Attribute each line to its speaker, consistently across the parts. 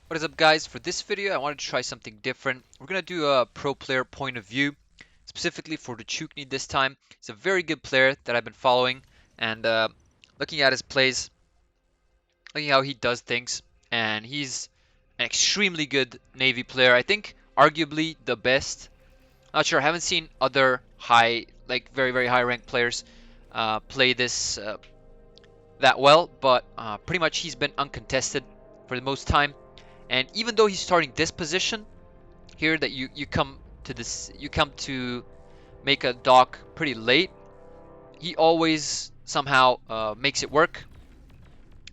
Speaker 1: What is up, guys? For this video I wanted to try something different. We're gonna do a pro player point of view, specifically for Dechukni this time. He's a very good player that I've been following, and looking at his plays, looking how he does things, and he's an extremely good Navy player. I think arguably the best. Not sure, I haven't seen other very high ranked players play this that well, but pretty much he's been uncontested for the most time. And even though he's starting this position here, that you come to this, you come to make a dock pretty late, he always somehow makes it work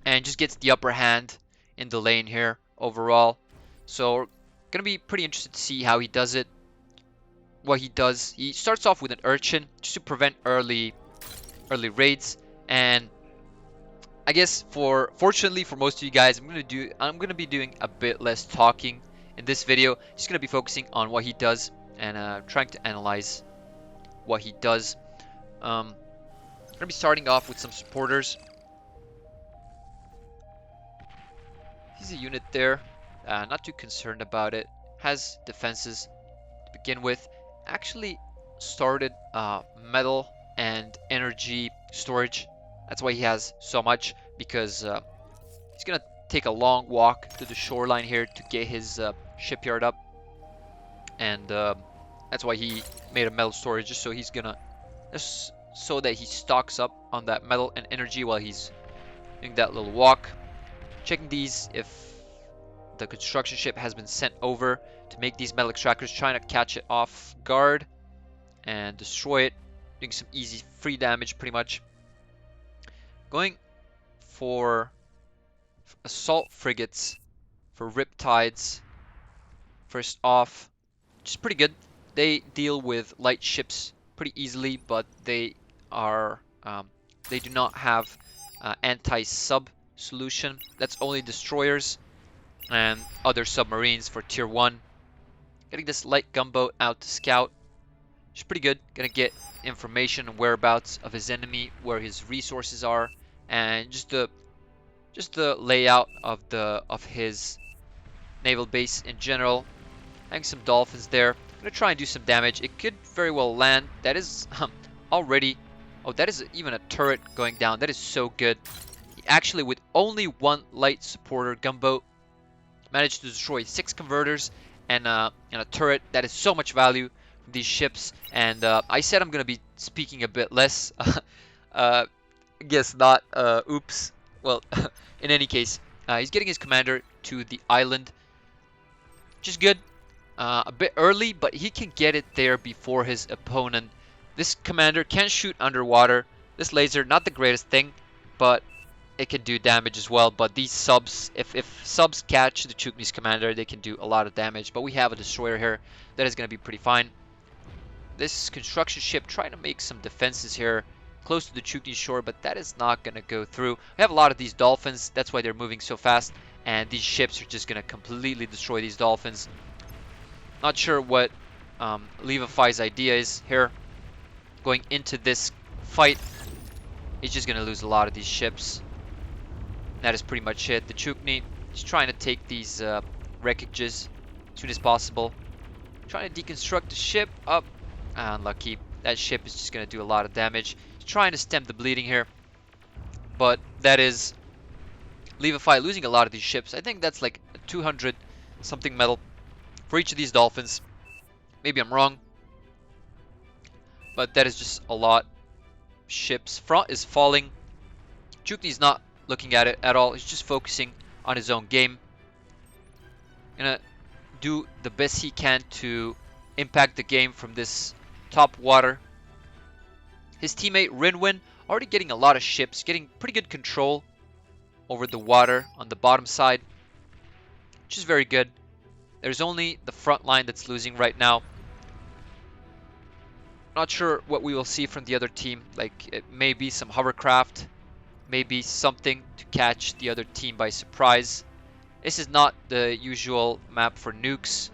Speaker 1: and just gets the upper hand in the lane here overall. So gonna be pretty interested to see how he does it, what he does. He starts off with an urchin just to prevent early raids, and I guess fortunately for most of you guys, I'm gonna be doing a bit less talking in this video. Just gonna be focusing on what he does and trying to analyze what he does. I'm gonna be starting off with some supporters. He's a unit there, not too concerned about it. Has defenses to begin with. Actually started metal and energy storage. That's why he has so much, because he's gonna take a long walk to the shoreline here to get his shipyard up, and that's why he made a metal storage, just so that he stocks up on that metal and energy while he's doing that little walk. Checking these if the construction ship has been sent over to make these metal extractors, trying to catch it off guard and destroy it, doing some easy free damage pretty much. Going for assault frigates for riptides first off, which is pretty good. They deal with light ships pretty easily, but they do not have anti-sub solution. That's only destroyers and other submarines for tier 1. Getting this light gunboat out to scout, which is pretty good. Gonna get information and whereabouts of his enemy, where his resources are, and just the layout of his naval base in general. Having some dolphins there. Gonna try and do some damage. It could very well land. That is already... Oh, that is even a turret going down. That is so good. He actually, with only one light supporter gunboat, managed to destroy 6 converters and a turret. That is so much value from these ships. And I said I'm gonna be speaking a bit less. I guess not. Oops. Well, in any case, he's getting his commander to the island, which is good. A bit early, but he can get it there before his opponent. This commander can shoot underwater. This laser, not the greatest thing, but it can do damage as well. But these subs, if subs catch the Dechukni's commander, they can do a lot of damage. But we have a destroyer here that is going to be pretty fine. This construction ship trying to make some defenses here close to the Dechukni shore, but that is not going to go through. We have a lot of these dolphins. That's why they're moving so fast. And these ships are just going to completely destroy these dolphins. Not sure what Levifi's idea is here. Going into this fight, he's just going to lose a lot of these ships. That is pretty much it. The Dechukni is trying to take these wreckages as soon as possible. Trying to deconstruct the ship up. Unlucky. That ship is just going to do a lot of damage. He's trying to stem the bleeding here. But that is Levifi losing a lot of these ships. I think that's like 200 something metal for each of these dolphins. Maybe I'm wrong, but that is just a lot. Ships front is falling. Dechukni's not looking at it at all. He's just focusing on his own game. Gonna do the best he can to impact the game from this top water. His teammate Rinwin already getting a lot of ships, getting pretty good control over the water on the bottom side, which is very good. There's only the front line that's losing right now. Not sure what we will see from the other team. Like, it may be some hovercraft, maybe something to catch the other team by surprise. This is not the usual map for nukes,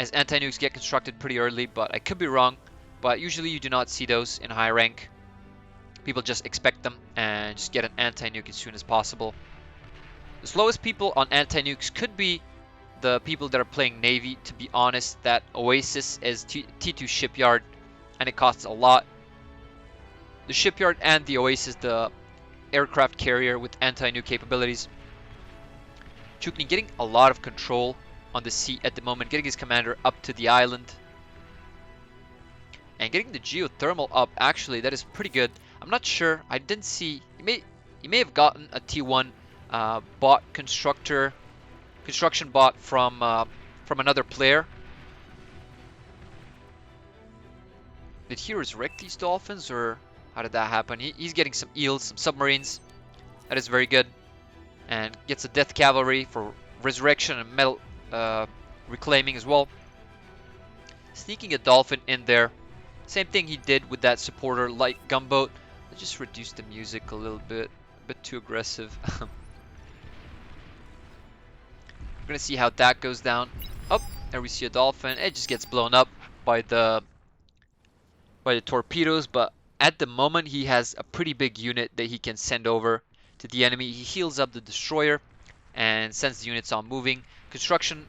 Speaker 1: as anti-nukes get constructed pretty early, but I could be wrong. But usually you do not see those in high rank. People just expect them and just get an anti-nuke as soon as possible. The slowest people on anti-nukes could be the people that are playing Navy. To be honest, that Oasis is T2 shipyard, and it costs a lot. The shipyard and the Oasis, the aircraft carrier with anti-nuke capabilities. Dechukni getting a lot of control on the sea at the moment, getting his commander up to the island. And getting the geothermal up, actually, that is pretty good. I'm not sure. I didn't see. He may have gotten a T1 bot construction bot from another player. Did he resurrect these dolphins, or how did that happen? He's getting some eels, some submarines. That is very good. And gets a death cavalry for resurrection and metal reclaiming as well. Sneaking a dolphin in there. Same thing he did with that supporter light gunboat. Let's just reduce the music a little bit. A bit too aggressive. We're gonna see how that goes down. Oh, there we see a dolphin. It just gets blown up by the torpedoes, but at the moment he has a pretty big unit that he can send over to the enemy. He heals up the destroyer and sends the units on moving. Construction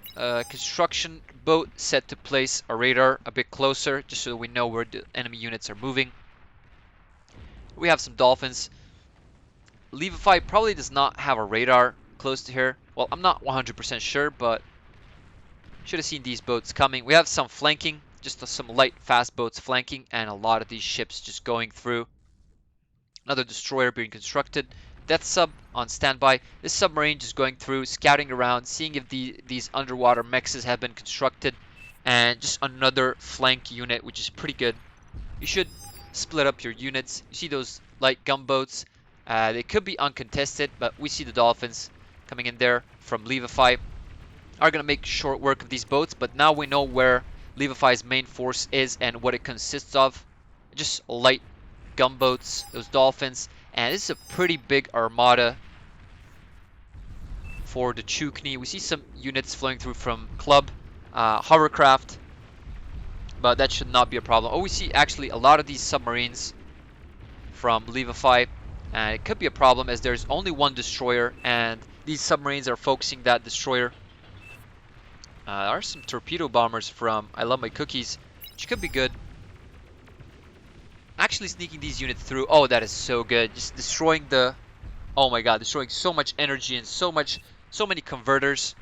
Speaker 1: boat set to place a radar a bit closer, just so we know where the enemy units are moving. We have some dolphins. Levify probably does not have a radar close to here. Well, I'm not 100% sure, but should have seen these boats coming. We have some flanking, just some light fast boats flanking, and a lot of these ships just going through. Another destroyer being constructed. Death sub on standby. This submarine just going through, scouting around, seeing if these underwater mexes have been constructed. And just another flank unit, which is pretty good. You should split up your units. You see those light gunboats. They could be uncontested, but we see the dolphins coming in there from Levify. Are going to make short work of these boats, but now we know where Levify's main force is and what it consists of. Just light gunboats, those dolphins. And this is a pretty big armada for the Dechukni. We see some units flowing through from Club, hovercraft, but that should not be a problem. Oh, we see actually a lot of these submarines from Levify. It could be a problem as there's only one destroyer, and these submarines are focusing that destroyer. There are some torpedo bombers from I Love My Cookies, which could be good. Actually sneaking these units through. Oh, that is so good. Just destroying the... Oh my god, destroying so much energy and so many converters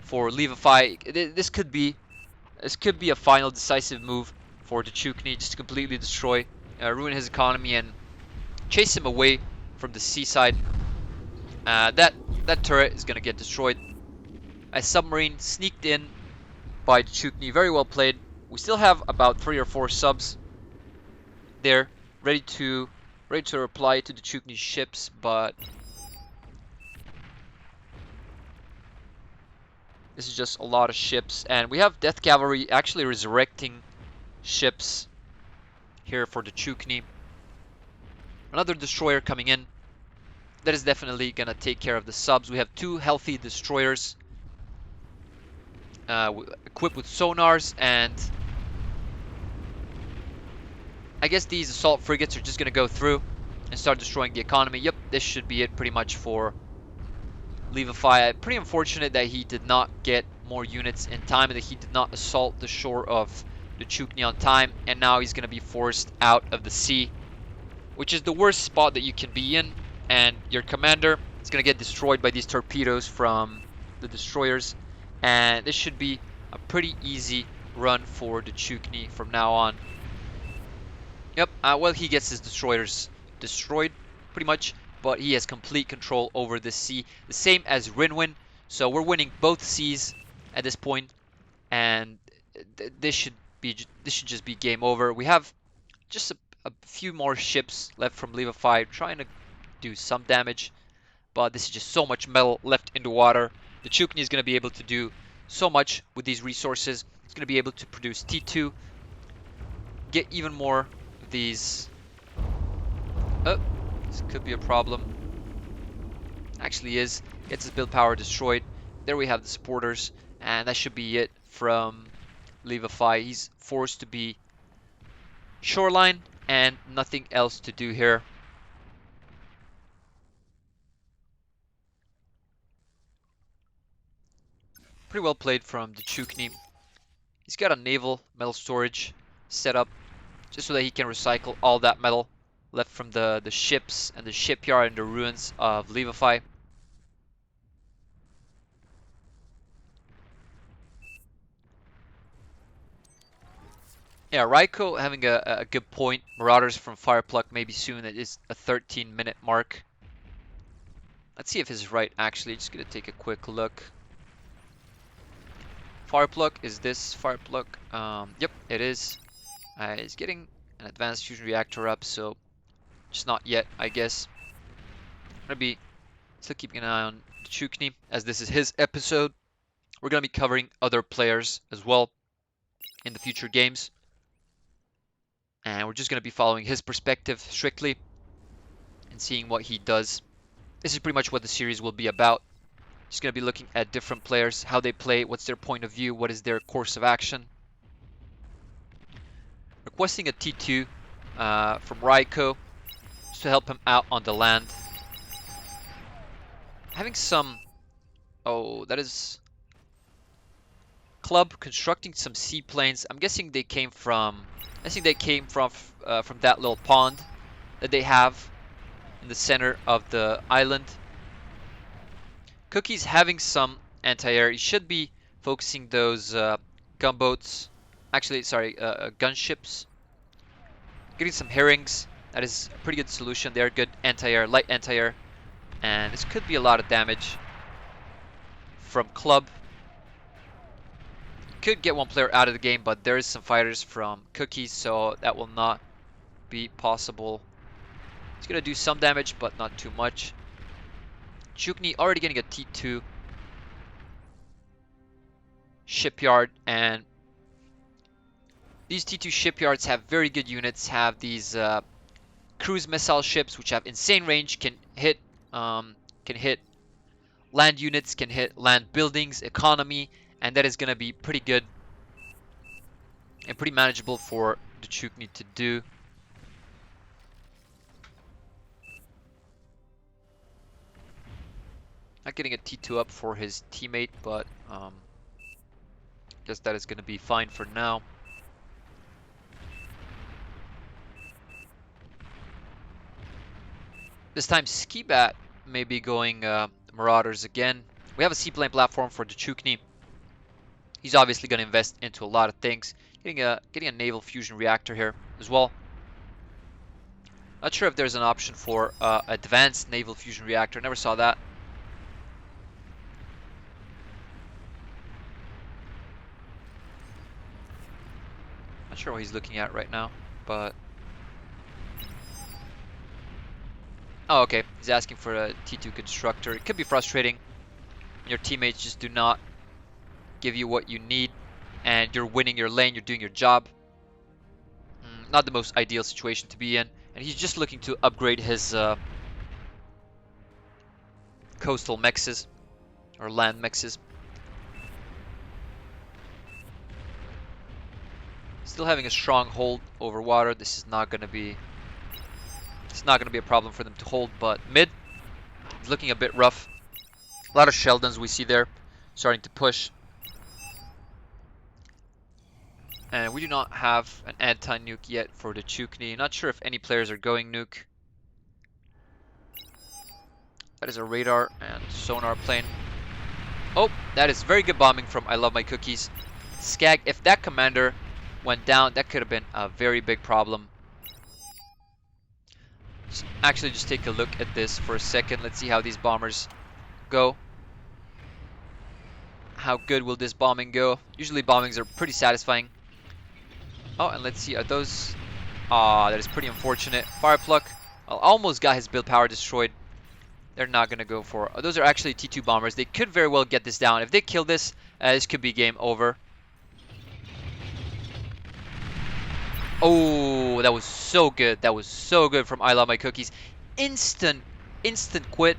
Speaker 1: for Levify. This could be a final decisive move for Dechukni, just to completely destroy, ruin his economy and chase him away from the seaside. That turret is gonna get destroyed. A submarine sneaked in by Dechukni. Very well played. We still have about 3 or 4 subs there, ready to reply to Dechukni's ships, but this is just a lot of ships, and we have Death Cavalry actually resurrecting ships here for Dechukni. Another destroyer coming in. That is definitely gonna take care of the subs. We have 2 healthy destroyers equipped with sonars, and I guess these assault frigates are just going to go through and start destroying the economy. Yep, this should be it pretty much for Levify. Pretty unfortunate that he did not get more units in time and that he did not assault the shore of Dechukni on time. And now he's going to be forced out of the sea, which is the worst spot that you can be in. And your commander is going to get destroyed by these torpedoes from the destroyers. And this should be a pretty easy run for Dechukni from now on. Yep, well, he gets his destroyers destroyed, pretty much, but he has complete control over the sea, the same as Rinwin. So we're winning both seas at this point, and this should just be game over. We have just a few more ships left from Levify trying to do some damage, but this is just so much metal left in the water. The Dechukni is going to be able to do so much with these resources. It's going to be able to produce T2, get even more these. Oh, this could be a problem. Actually is. Gets his build power destroyed. There we have the supporters, and that should be it from Levify. He's forced to be shoreline and nothing else to do here. Pretty well played from Dechukni. He's got a naval metal storage set up just so that he can recycle all that metal left from the ships and the shipyard and the ruins of Levify. Yeah, Raiko having a good point. Marauders from Firepluck maybe soon. It is a 13-minute mark. Let's see if this is right, actually. Just gonna take a quick look. Firepluck, is this Firepluck? Yep, it is. He's getting an advanced fusion reactor up, so just not yet, I guess. Gonna be still keeping an eye on Dechukni, as this is his episode. We're gonna be covering other players as well in the future games. And we're just gonna be following his perspective strictly and seeing what he does. This is pretty much what the series will be about. Just going to be looking at different players, how they play, what's their point of view, what is their course of action. Requesting a T2 from Raiko just to help him out on the land. Having some... Oh, that is... Club constructing some seaplanes. I'm guessing they came from... I think they came from that little pond that they have in the center of the island. Cookie's having some anti-air. He should be focusing those gunboats. Actually, sorry, gunships. Getting some herrings. That is a pretty good solution. They're good anti-air, light anti-air. And this could be a lot of damage from Club. Could get one player out of the game, but there is some fighters from Cookies, so that will not be possible. It's going to do some damage, but not too much. Dechukni already getting a T2 shipyard, and these T2 shipyards have very good units, have these cruise missile ships which have insane range, can hit land units, can hit land buildings, economy, and that is going to be pretty good and pretty manageable for Dechukni to do. Not getting a T2 up for his teammate, but guess that is going to be fine for now. This time Skibat may be going Marauders again. We have a seaplane platform for Dechukni. He's obviously going to invest into a lot of things. Getting a naval fusion reactor here as well. Not sure if there's an option for advanced naval fusion reactor. Never saw that. Not sure what he's looking at right now, but... Oh, okay. He's asking for a T2 constructor. It could be frustrating. Your teammates just do not give you what you need, and you're winning your lane, you're doing your job. Not the most ideal situation to be in. And he's just looking to upgrade his coastal mexes, or land mexes. Still having a strong hold over water. This is not going to be... It's not going to be a problem for them to hold, but mid is looking a bit rough. A lot of Sheldons we see there starting to push. And we do not have an anti-nuke yet for Dechukni. Not sure if any players are going nuke. That is a radar and sonar plane. Oh, that is very good bombing from I Love My Cookies. Skag, if that commander went down, that could have been a very big problem. Actually, just take a look at this for a second. Let's see how these bombers go. How good will this bombing go? Usually bombings are pretty satisfying. Oh, and let's see, are those... Ah, that is pretty unfortunate. Firepluck almost got his build power destroyed. They're not going to go for... those are actually T2 bombers. They could very well get this down. If they kill this, this could be game over. Oh, that was so good. That was so good from I Love My Cookies. Instant quit.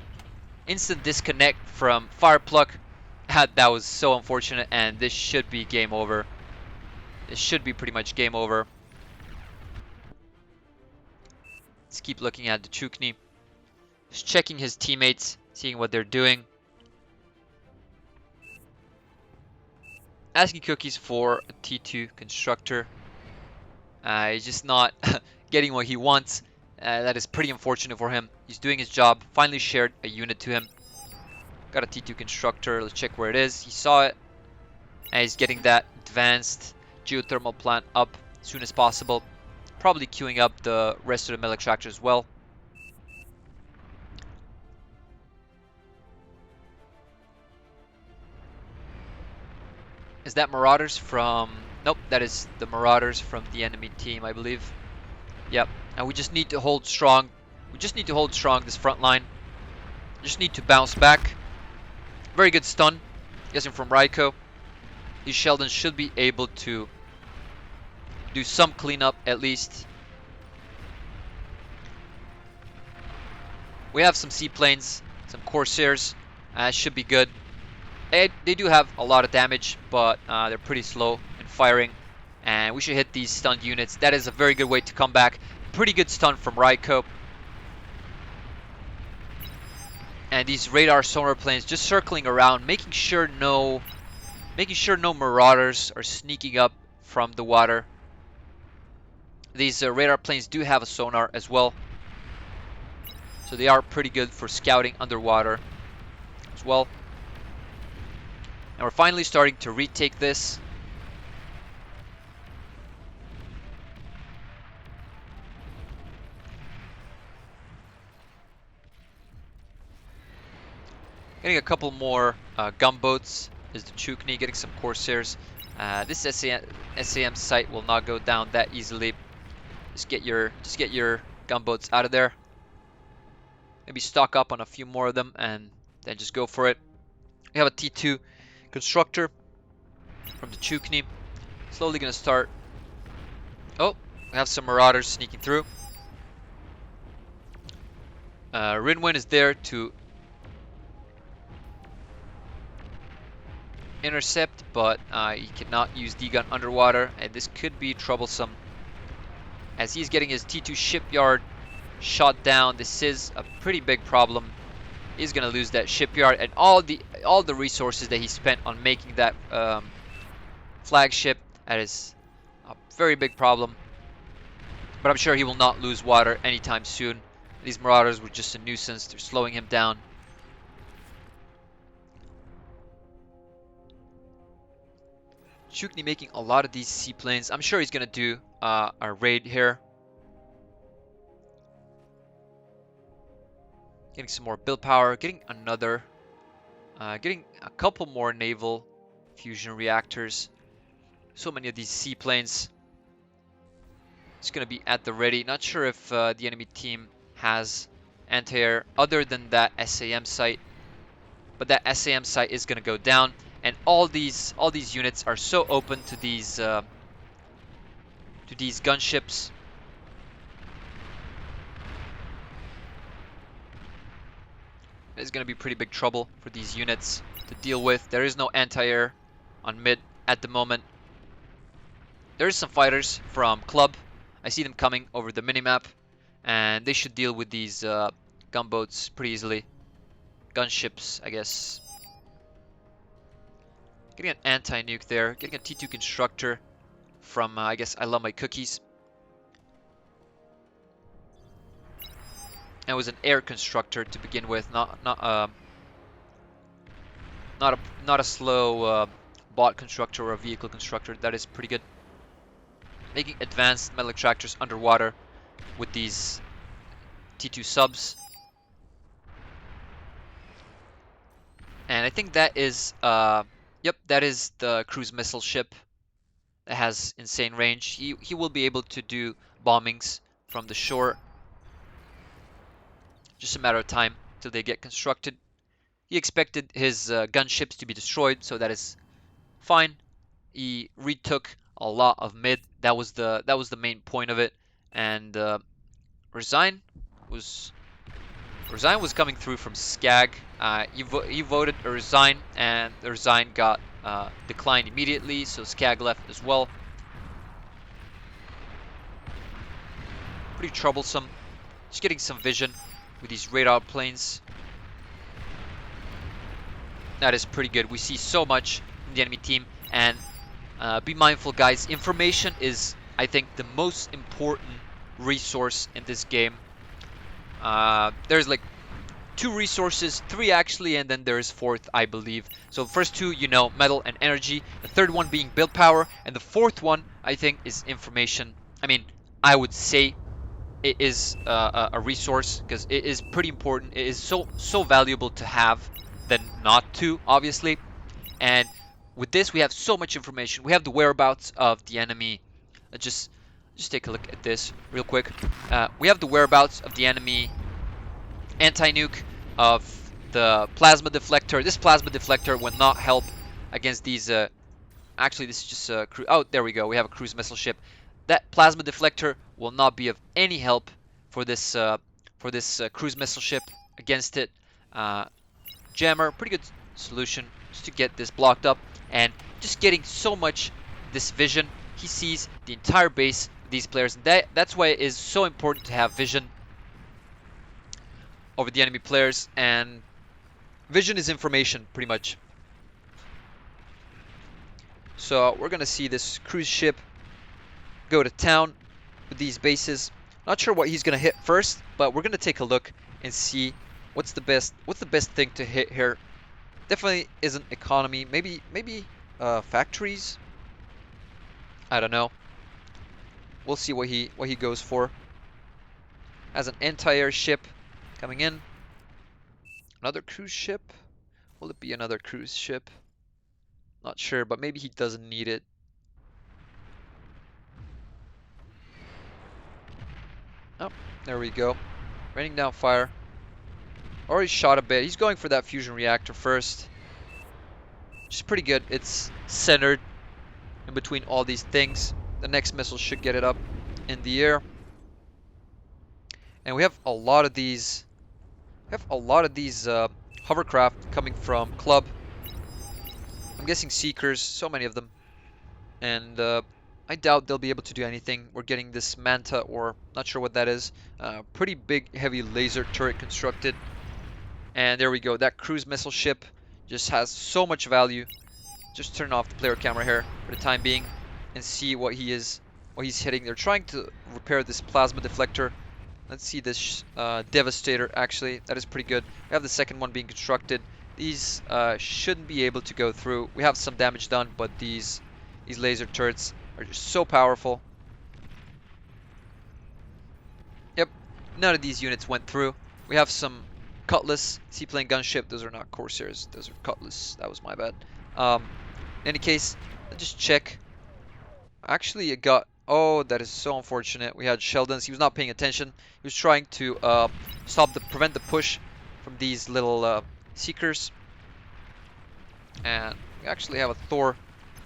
Speaker 1: Instant disconnect from Firepluck. That was so unfortunate, and this should be game over. This should be pretty much game over. Let's keep looking at Dechukni. Just checking his teammates, seeing what they're doing. Asking cookies for a T2 constructor. He's just not getting what he wants. That is pretty unfortunate for him. He's doing his job. Finally shared a unit to him. Got a T2 constructor. Let's check where it is. He saw it. And he's getting that advanced geothermal plant up as soon as possible. Probably queuing up the rest of the metal extractor as well. Is that Marauders from... Nope, that is the Marauders from the enemy team, I believe. Yep, and we just need to hold strong. We just need to hold strong this front line. Just need to bounce back. Very good stun. Guessing from Raiko. These Sheldons should be able to do some cleanup at least. We have some seaplanes, some Corsairs. Should be good. They do have a lot of damage, but they're pretty slow in firing. And we should hit these stunned units. That is a very good way to come back. Pretty good stun from Raiko. And these radar sonar planes just circling around, making sure no Marauders are sneaking up from the water. These radar planes do have a sonar as well, so they are pretty good for scouting underwater as well. And we're finally starting to retake this. Getting a couple more gunboats. Is Dechukni getting some Corsairs. This SAM site will not go down that easily. Just get your gunboats out of there. Maybe stock up on a few more of them and then just go for it. We have a T2 constructor from the Dechukni. Slowly gonna start. Oh, we have some Marauders sneaking through. Rinwin is there to intercept, but he cannot use D-gun underwater, and this could be troublesome as he's getting his T2 shipyard shot down. This is a pretty big problem. He's gonna lose that shipyard and all the resources that he spent on making that flagship. That is a very big problem, but I'm sure he will not lose water anytime soon. These Marauders were just a nuisance. They're slowing him down. Dechukni making a lot of these seaplanes. I'm sure he's gonna do a raid here. Getting some more build power. Getting another. Getting a couple more naval fusion reactors. So many of these seaplanes. It's gonna be at the ready. Not sure if the enemy team has anti-air other than that SAM site, but that SAM site is gonna go down. And all these units are so open to these gunships. It's going to be pretty big trouble for these units to deal with. There is no anti-air on mid at the moment. There is some fighters from Club. I see them coming over the minimap, and they should deal with these gunboats pretty easily. Gunships, I guess. Getting an anti-nuke there. Getting a T2 constructor from, I guess, I Love My Cookies. And it was an air constructor to begin with, not a slow bot constructor or a vehicle constructor. That is pretty good. Making advanced metal extractors underwater with these T2 subs. And I think that is yep, that is the cruise missile ship that has insane range. He will be able to do bombings from the shore. Just a matter of time till they get constructed. He expected his gunships to be destroyed, so that is fine. He retook a lot of mid. That was the main point of it. And Resign was coming through from Skag. He voted a Resign, and the Resign got declined immediately, so Skag left as well. Pretty troublesome. Just getting some vision with these radar planes. That is pretty good. We see so much from the enemy team. And be mindful, guys. Information is, I think, the most important resource in this game. There's like two resources, three actually, and then there's fourth, I believe. So the first two, you know, metal and energy. The third one being build power, and the fourth one, I think, is information. I mean, I would say it is a resource because it is pretty important. It is so valuable to have than not to, obviously. And with this, we have so much information. We have the whereabouts of the enemy. Just take a look at this real quick. We have the whereabouts of the enemy anti-nuke, of the plasma deflector. This plasma deflector will not help against these. Actually, this is just a cruise. Oh, there we go. We have a cruise missile ship. That plasma deflector will not be of any help for this cruise missile ship against it. Jammer, pretty good solution just to get this blocked up, and just getting so much this vision. He sees the entire base of these players, and that's why it is so important to have vision over the enemy players, and vision is information, pretty much. So we're gonna see this cruise ship go to town with these bases. Not sure what he's gonna hit first, but we're gonna take a look and see what's the best thing to hit here. Definitely isn't economy. Maybe factories. I don't know. We'll see what he goes for. As an anti-air ship coming in. Another cruise ship. Will it be another cruise ship? Not sure, but maybe he doesn't need it. Oh, there we go. Raining down fire. Already shot a bit. He's going for that fusion reactor first. Which is pretty good. It's centered in between all these things. The next missile should get it up in the air. And we have a lot of these. Hovercraft coming from Club. I'm guessing Seekers. So many of them. And I doubt they'll be able to do anything. We're getting this Manta, or not sure what that is. Pretty big, heavy laser turret constructed. And there we go. That cruise missile ship just has so much value. Just turn off the player camera here for the time being and see what he's hitting. They're trying to repair this plasma deflector. Let's see this Devastator, actually. That is pretty good. We have the second one being constructed. These shouldn't be able to go through. We have some damage done, but these laser turrets are just so powerful. Yep, none of these units went through. We have some Cutlass, seaplane gunship. Those are not Corsairs. Those are Cutlass. That was my bad. In any case, let's just check. Actually, it got... Oh, that is so unfortunate. We had Sheldon's. He was not paying attention. He was trying to prevent the push from these little Seekers. And we actually have a Thor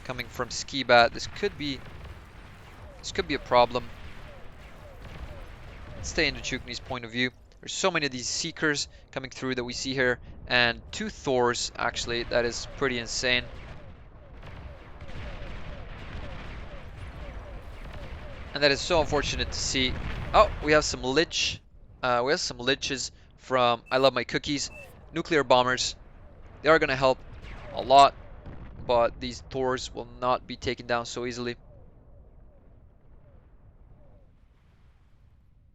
Speaker 1: coming from Skibat. This could be a problem. Let's stay in Dechukni's point of view. There's so many of these Seekers coming through that we see here, and two Thors, actually. That is pretty insane. And that is so unfortunate to see. Oh, we have some Lich. We have some Liches from I Love My Cookies. Nuclear bombers. They are going to help a lot, but these Thors will not be taken down so easily.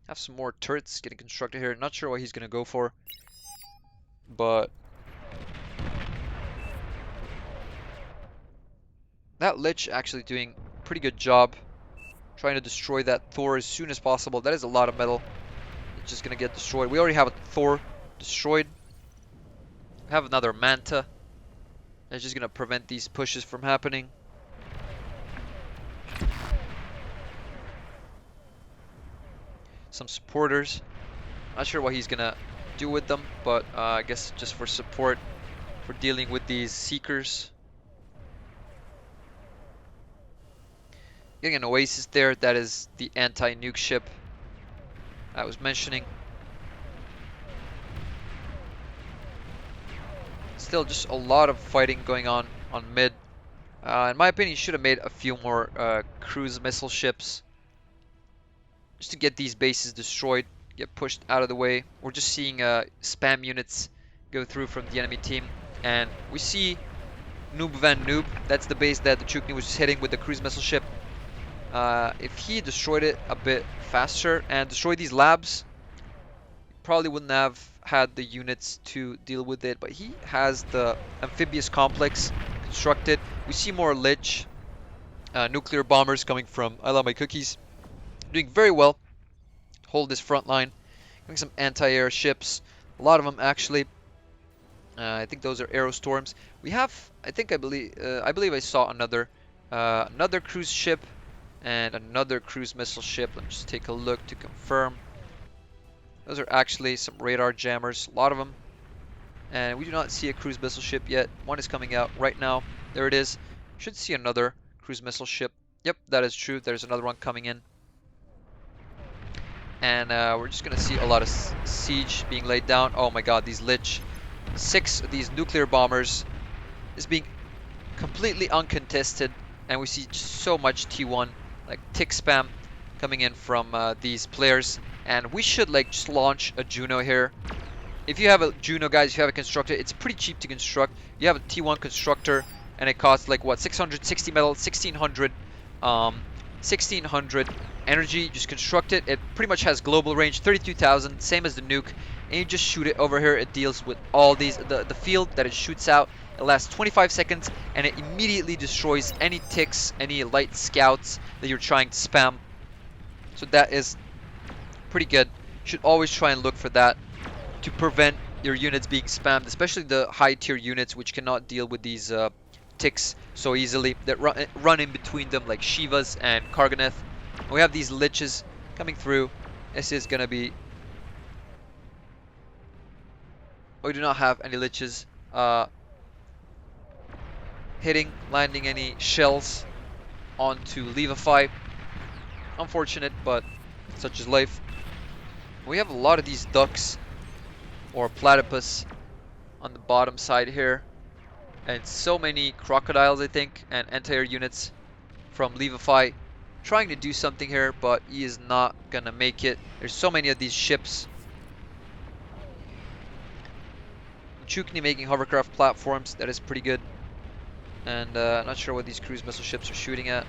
Speaker 1: Have some more turrets getting constructed here. Not sure what he's going to go for, but that Lich actually doing a pretty good job trying to destroy that Thor as soon as possible. That is a lot of metal. It's just going to get destroyed. We already have a Thor destroyed. We have another Manta. That's just going to prevent these pushes from happening. Some supporters. Not sure what he's going to do with them, but I guess just for support, for dealing with these Seekers. Getting an Oasis there. That is the anti-nuke ship I was mentioning. Still just a lot of fighting going on mid. In my opinion, you should have made a few more cruise missile ships just to get these bases destroyed, get pushed out of the way. We're just seeing spam units go through from the enemy team, and we see Noob Van Noob. That's the base that the Dechukni was hitting with the cruise missile ship. If he destroyed it a bit faster and destroyed these labs, probably wouldn't have had the units to deal with it, but he has the amphibious complex constructed. We see more Lich, nuclear bombers coming from I Love My Cookies, doing very well. Hold this front line, getting some anti-air ships, a lot of them actually. I think those are Aerostorms. We have, I believe I saw another cruise ship and another cruise missile ship. Let me just take a look to confirm. Those are actually some radar jammers, a lot of them. And we do not see a cruise missile ship yet. One is coming out right now. There it is. Should see another cruise missile ship. Yep, that is true. There's another one coming in. And we're just going to see a lot of siege being laid down. Oh my god, these Lich. 6 of these nuclear bombers is being completely uncontested. And we see so much T1, like tick spam coming in from these players. And we should like just launch a Juno here. If you have a Juno, guys, if you have a constructor, it's pretty cheap to construct. You have a T1 constructor, and it costs like what, 660 metal, 1600 energy. Just construct it. It pretty much has global range, 32,000, same as the nuke. And you just shoot it over here. It deals with all these. The field that it shoots out, it lasts 25 seconds, and it immediately destroys any ticks, any light scouts that you're trying to spam. So that is pretty good. You should always try and look for that to prevent your units being spammed, especially the high tier units which cannot deal with these ticks so easily, that run in between them like Shivas and Karganeth. We have these Liches coming through. This is gonna be... We do not have any Liches landing any shells onto Levify. Unfortunate, but such is life. We have a lot of these ducks or platypus on the bottom side here, and so many crocodiles, I think, and anti-air units from Levify trying to do something here, but he is not gonna make it. There's so many of these ships. Dechukni making hovercraft platforms, that is pretty good. And not sure what these cruise missile ships are shooting at.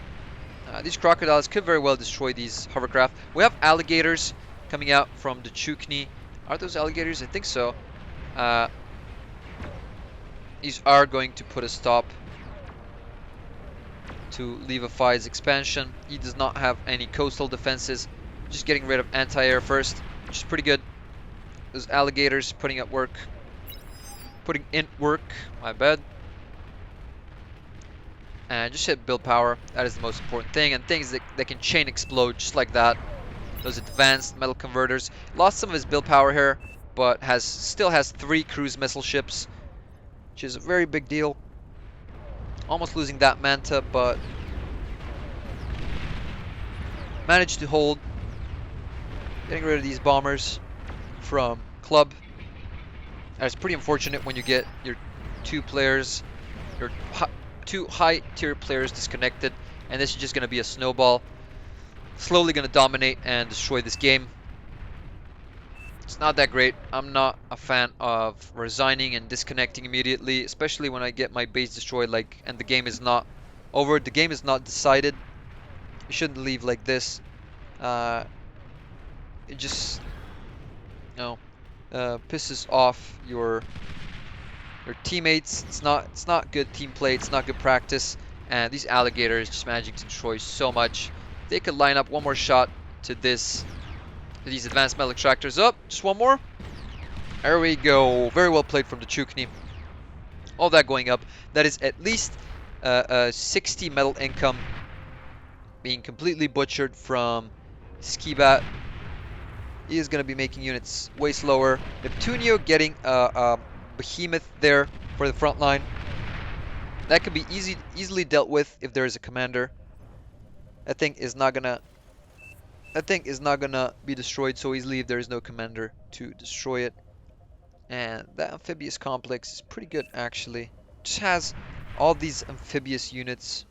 Speaker 1: These crocodiles could very well destroy these hovercraft. We have alligators coming out from the Dechukni. Are those alligators? I think so. These are going to put a stop to Levify's expansion. He does not have any coastal defenses. Just getting rid of anti-air first, which is pretty good. Those alligators putting in work. My bad. And just hit build power. That is the most important thing. And things that can chain explode just like that. Those advanced metal converters. Lost some of his build power here, but still has 3 cruise missile ships, which is a very big deal. Almost losing that Manta, but managed to hold. Getting rid of these bombers from Club. That's pretty unfortunate when you get your 2 players, your 2 high tier players disconnected, and this is just going to be a snowball. Slowly going to dominate and destroy this game. It's not that great. I'm not a fan of resigning and disconnecting immediately, especially when I get my base destroyed, and the game is not over. The game is not decided. You shouldn't leave like this. It just, pisses off your teammates. It's not good team play. It's not good practice. And these alligators just managing to destroy so much. They could line up one more shot to these advanced metal extractors. Up, just one more. There we go. Very well played from the Dechukni. All that going up. That is at least 60 metal income being completely butchered from Skibat. He is going to be making units way slower. Neptunio getting a behemoth there for the front line. That could be easily dealt with if there is a commander. That thing is not gonna be destroyed so easily if there is no commander to destroy it. And that amphibious complex is pretty good actually. Just has all these amphibious units.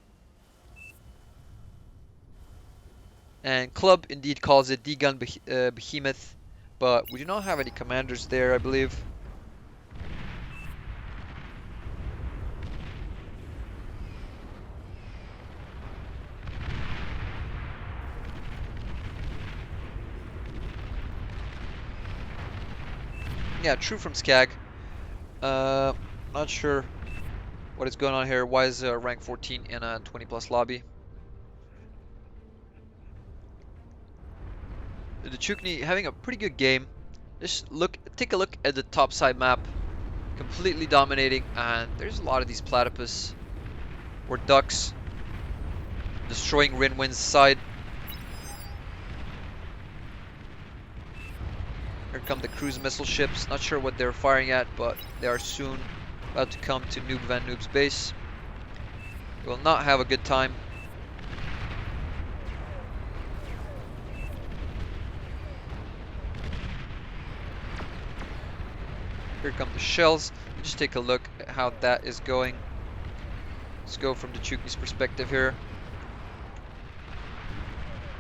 Speaker 1: And Club indeed calls it D-Gun Behemoth, but we do not have any commanders there, I believe. Yeah, true from Skag. Uh, not sure what is going on here. Why is rank 14 in a 20 plus lobby? The Dechukni having a pretty good game. Just take a look at the top side map. Completely dominating, and there's a lot of these platypus or ducks destroying Rinwind's side. Here come the cruise missile ships. Not sure what they're firing at, but they are soon about to come to Noob Van Noob's base. They will not have a good time. Here come the shells. Just take a look at how that is going. Let's go from the Dechukni's perspective here.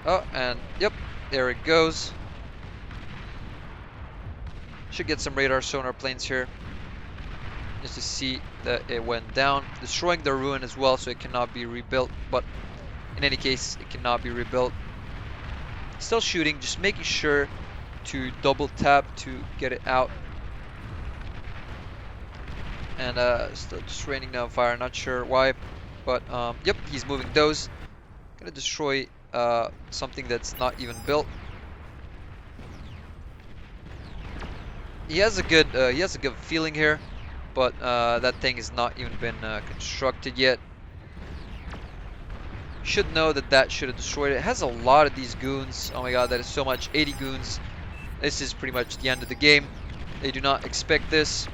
Speaker 1: Oh, and yep, there it goes. Should get some radar sonar planes here. Just to see that it went down. Destroying the ruin as well, so it cannot be rebuilt. But in any case, it cannot be rebuilt. Still shooting, just making sure to double tap to get it out. And still just raining down fire, not sure why. But yep, he's moving those. Gonna destroy something that's not even built. He has a good feeling here, but that thing has not even been constructed yet. Should know that that should have destroyed it. It has a lot of these goons. Oh my god, that is so much. 80 goons. This is pretty much the end of the game. They do not expect this.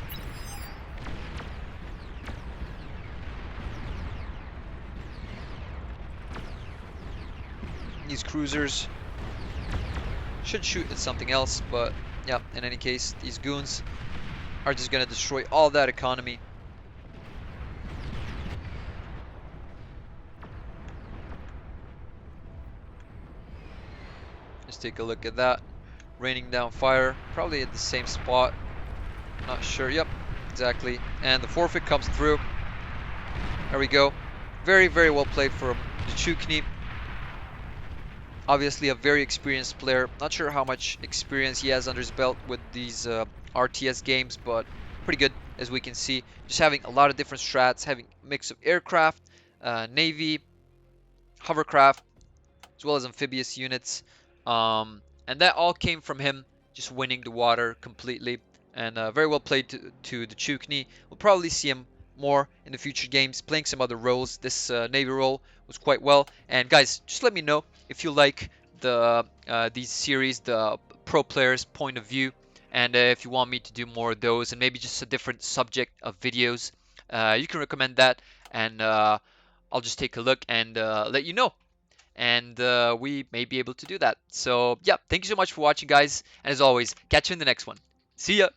Speaker 1: These cruisers should shoot at something else, but yeah, in any case, these goons are just gonna destroy all that economy. Just take a look at that. Raining down fire, probably at the same spot. Not sure. Yep, exactly. And the forfeit comes through. There we go. Very, very well played for Dechukni. Obviously a very experienced player. Not sure how much experience he has under his belt with these RTS games, but pretty good as we can see. Just having a lot of different strats, having a mix of aircraft, navy, hovercraft, as well as amphibious units. And that all came from him just winning the water completely. And very well played to the Dechukni. We'll probably see him more in the future games, playing some other roles. This Navy role was quite well. And guys, just let me know if you like these series, the pro players' point of view, and if you want me to do more of those, and maybe just a different subject of videos. You can recommend that, and I'll just take a look and let you know. And we may be able to do that. So yeah, thank you so much for watching, guys. And as always, catch you in the next one. See ya.